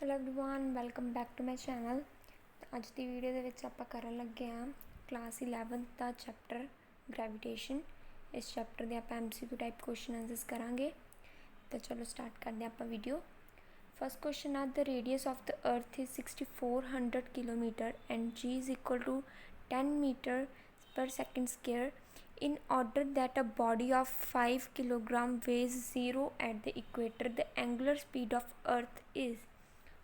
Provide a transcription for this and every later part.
Hello everyone welcome back to my channel. अज की video दे विच आपां करन लगे हाँ क्लास 11th का चैप्टर ग्रैविटेशन। इस चैप्टर के आप MCQ टाइप क्वेश्चन आंसर्स करांगे। तो चलो स्टार्ट करते हैं आपां वीडियो। फर्स्ट क्वेश्चन आ the radius of the earth is 6400 kilometre and g is equal to 10 metre per second square in order that a body of 5 kilogram weighs 0 at the equator, the angular speed of earth is।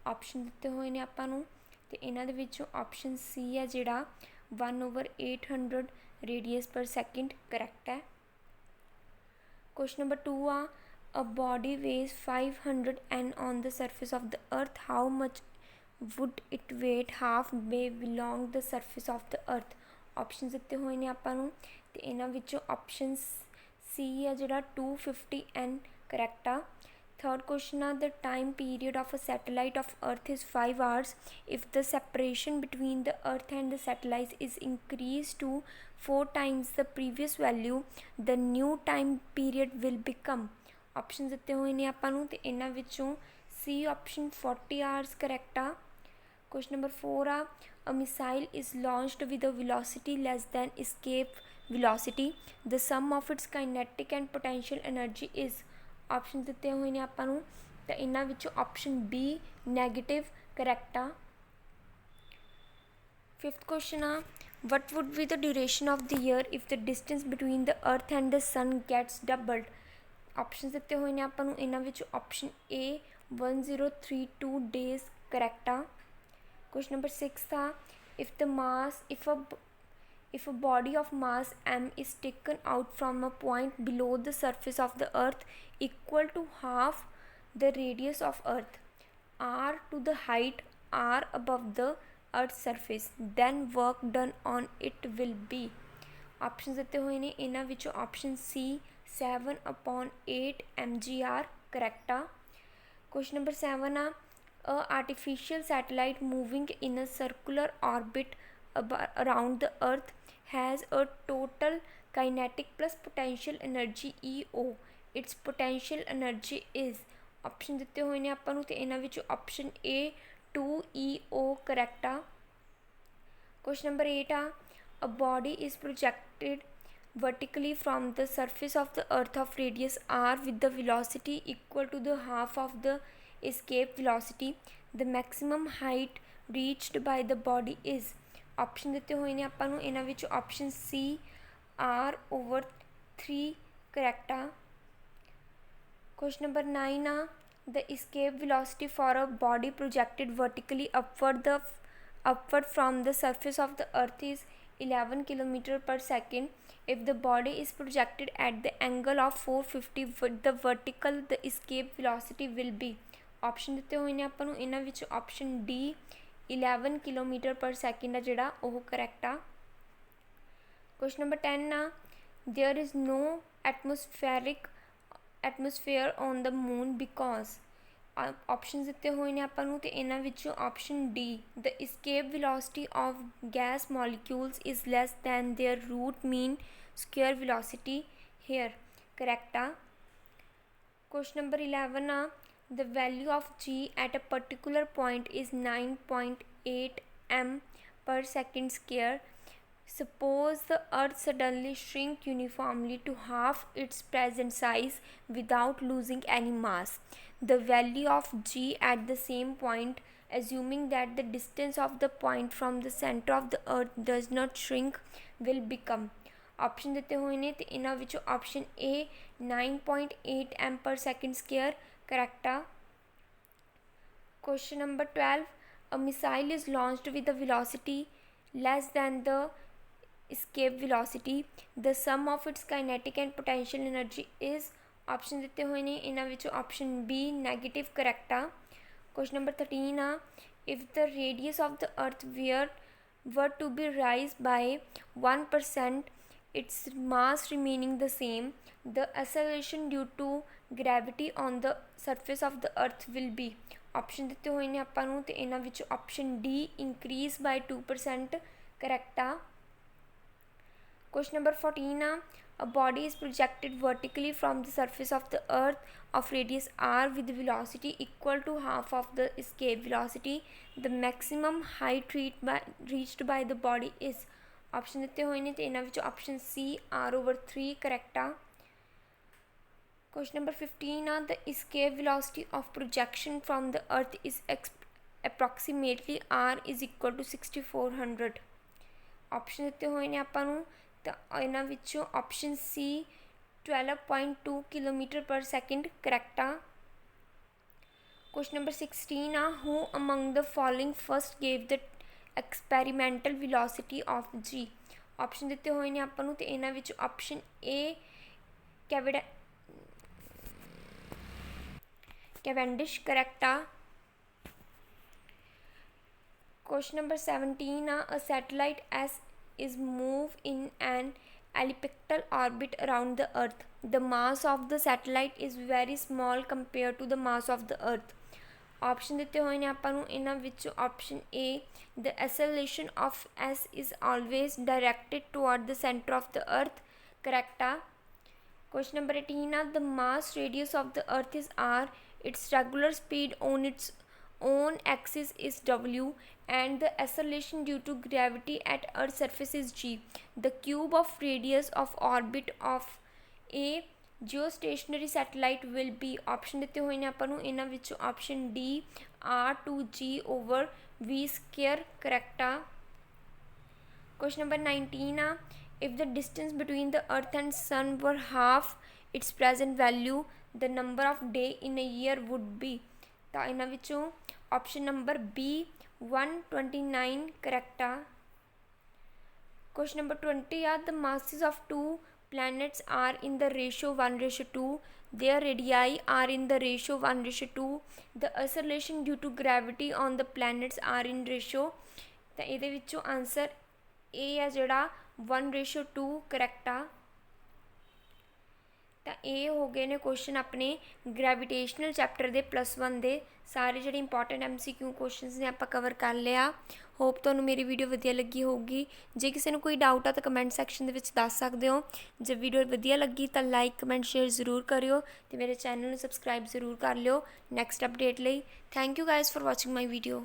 Option दिते हुए ने आपां नूं ते इन्हां दे विचों option सी है जिहड़ा 1/800 रेडियस पर सेकेंड करैक्ट है। क्वेश्चन नंबर 2 आ a body weighs 500 n on the surface of the earth, how much would it weigh half may belong the surface of the earth. Option दिते हुए ने आपां नूं ते इन्हां विचों ऑप्शन सी है जिहड़ा 250 n करैक्ट आ। Third question are the time period of a satellite of Earth is 5 hours. If the separation between the Earth and the satellite is increased to 4 times the previous value, the new time period will become। Option दिते हुए ने आपां नूं ते इन्हां विचों C option 40 hours correct आ। Question number 4 आ a missile is launched with a velocity less than escape velocity. The sum of its kinetic and potential energy is। Option दिते हुए ने आपां नूं ते इन्हां विचों ऑप्शन बी नैगेटिव करैक्ट आ। फिफ्थ क्वेश्चन आ what would be the duration of the year if the distance between the earth and the sun gets doubled. Option दिते हुए ने आपां नूं इन्हां विचों ऑप्शन ए 1032 डेज करैक्ट आ। क्वेश्चन नंबर 6 आ if a body of mass m is taken out from a point below the surface of the earth equal to half the radius of earth r to the height r above the earth's surface, then work done on it will be। Option दिते हुए ने इन्हां विचों option C 7/8 mgr correct आ। Question number 7 आ a artificial satellite moving in a circular orbit around the earth has a total kinetic plus potential energy EO, its potential energy is। Option दिते हुए ने आपां नूं ते इन्हां विचों ऑप्शन ए 2 EO करैक्ट आ। क्वेश्चन नंबर 8 आ a body is projected vertically from the surface of the earth of radius r with the velocity equal to the half of the escape velocity, the maximum height reached by the body is। Option दिते हुए ने आपां नूं इन्हां विच option C r/3 correct आ। Question number 9 आ the escape velocity for a body projected vertically upward from the surface of the earth is 11 km per second if the body is projected at the angle of 450 with the vertical, the escape velocity will be। Option दिते हुए ने आपां नूं इन्हां विच option D 11 kilometre per second आ जिहड़ा ओह करैक्ट आ। क्वेश्चन नंबर 10 आ there is no atmosphere on the moon because. Option दिते हुए ने आपां नूं ते इन्हां विचों option D the escape velocity of gas molecules is less than their root mean square velocity here correct आ। क्वेश्चन नंबर 11 आ the value of g at a particular point is 9.8 m per second square. Suppose the earth suddenly shrink uniformly to half its present size without losing any mass. The value of g at the same point, assuming that the distance of the point from the center of the earth does not shrink, will become। Option दिते हुए ने ते इन्हां विचों option A 9.8 m per second square correct आ। Question number 12 a missile is launched with a velocity less than the escape velocity, the sum of its kinetic and potential energy is। Option दिते हुए ने इन्हां विचों option B negative correct आ। Question number 13 आ if the radius of the earth were to be rise by 1%, its mass remaining the same, the acceleration due to gravity on the surface of the earth will be। Option दिते हुए ने आपां नूं ते इन्हां विच option D increase by 2% correct आ। Question number 14 a body is projected vertically from the surface of the earth of radius r with velocity equal to half of the escape velocity. The maximum height reached by the body is option ਦਿੱਤੇ ਹੋਏ ਨੇ ਤੇ ਇਹਨਾਂ ਵਿੱਚੋਂ option C r/3 correct ਆ। Question number 15 the escape velocity of projection from the earth is approximately r is equal to 6400। Option ਦਿੱਤੇ ਹੋਏ ਨੇ ਆਪਾਂ ਨੂੰ ਤਾਂ ਇਹਨਾਂ ਵਿੱਚੋਂ option C 12.2 kilometre per second correct आ। Question number 16 who among the following first gave the experimental velocity of g। Option ਦਿੱਤੇ ਹੋਏ ਨੇ ਆਪਾਂ ਨੂੰ ਤੇ ਇਹਨਾਂ ਵਿੱਚੋਂ ऑप्शन A कैवेंडिश करैक्ट आ। Question number 17 a satellite S is moved in an elliptical orbit around the earth. The mass of the satellite is very small compared to the mass of the earth। Option ਦਿੱਤੇ ਹੋਏ ਨੇ ਆਪਾਂ ਨੂੰ ਇਹਨਾਂ ਵਿੱਚੋਂ option A the acceleration of S is always directed toward the center of the earth correct ਆ। Question number 18 the mass radius of the earth is r, its regular speed on its own axis is w, and the acceleration due to gravity at earth's surface is g. The cube of radius of orbit of a geostationary satellite will be option ਦਿੱਤੇ ਹੋਏ ਨੇ ਆਪਾਂ ਨੂੰ ਇਹਨਾਂ ਵਿੱਚੋਂ option D r/2g/v² correct ਆ। Question number 19 if the distance between the earth and sun were half its present value the number of day in a year would be ਤਾਂ ਇਹਨਾਂ ਵਿੱਚੋਂ ऑप्शन नंबर B 129 करैक्ट आ। Question number 20 the masses of two planets are in the ratio 1:2, their radii are in the ratio 1:2, the acceleration due to gravity on the planets are in ratio ਤਾਂ ਇਹਦੇ ਵਿੱਚੋਂ answer A ਆ ਜਿਹੜਾ 1:2 correct ਆ। ਤਾਂ ਇਹ ਹੋ ਗਏ ਨੇ ਕੁਐਸਚਨ ਆਪਣੇ ਗ੍ਰੈਵੀਟੇਸ਼ਨਲ ਚੈਪਟਰ ਦੇ +1 ਦੇ ਸਾਰੇ ਜਿਹੜੇ ਇੰਪੋਰਟੈਂਟ MCQ ਕੁਐਸਚਨਸ ਨੇ ਆਪਾਂ ਕਵਰ ਕਰ ਲਿਆ। ਹੋਪ ਤੁਹਾਨੂੰ ਮੇਰੀ ਵੀਡੀਓ ਵਧੀਆ ਲੱਗੀ ਹੋਊਗੀ। ਜੇ ਕਿਸੇ ਨੂੰ ਕੋਈ ਡਾਊਟ ਆ ਤਾਂ ਕਮੈਂਟ ਸੈਕਸ਼ਨ ਦੇ ਵਿੱਚ ਦੱਸ ਸਕਦੇ ਹੋ। ਜੇ ਵੀਡੀਓ ਵਧੀਆ ਲੱਗੀ ਤਾਂ ਲਾਈਕ ਕਮੈਂਟ ਸ਼ੇਅਰ ਜ਼ਰੂਰ ਕਰਿਓ ਤੇ ਮੇਰੇ ਚੈਨਲ ਨੂੰ ਸਬਸਕ੍ਰਾਈਬ ਜ਼ਰੂਰ ਕਰ ਲਿਓ ਨੈਕਸਟ ਅਪਡੇਟ ਲਈ। Thank you guys for watching my video.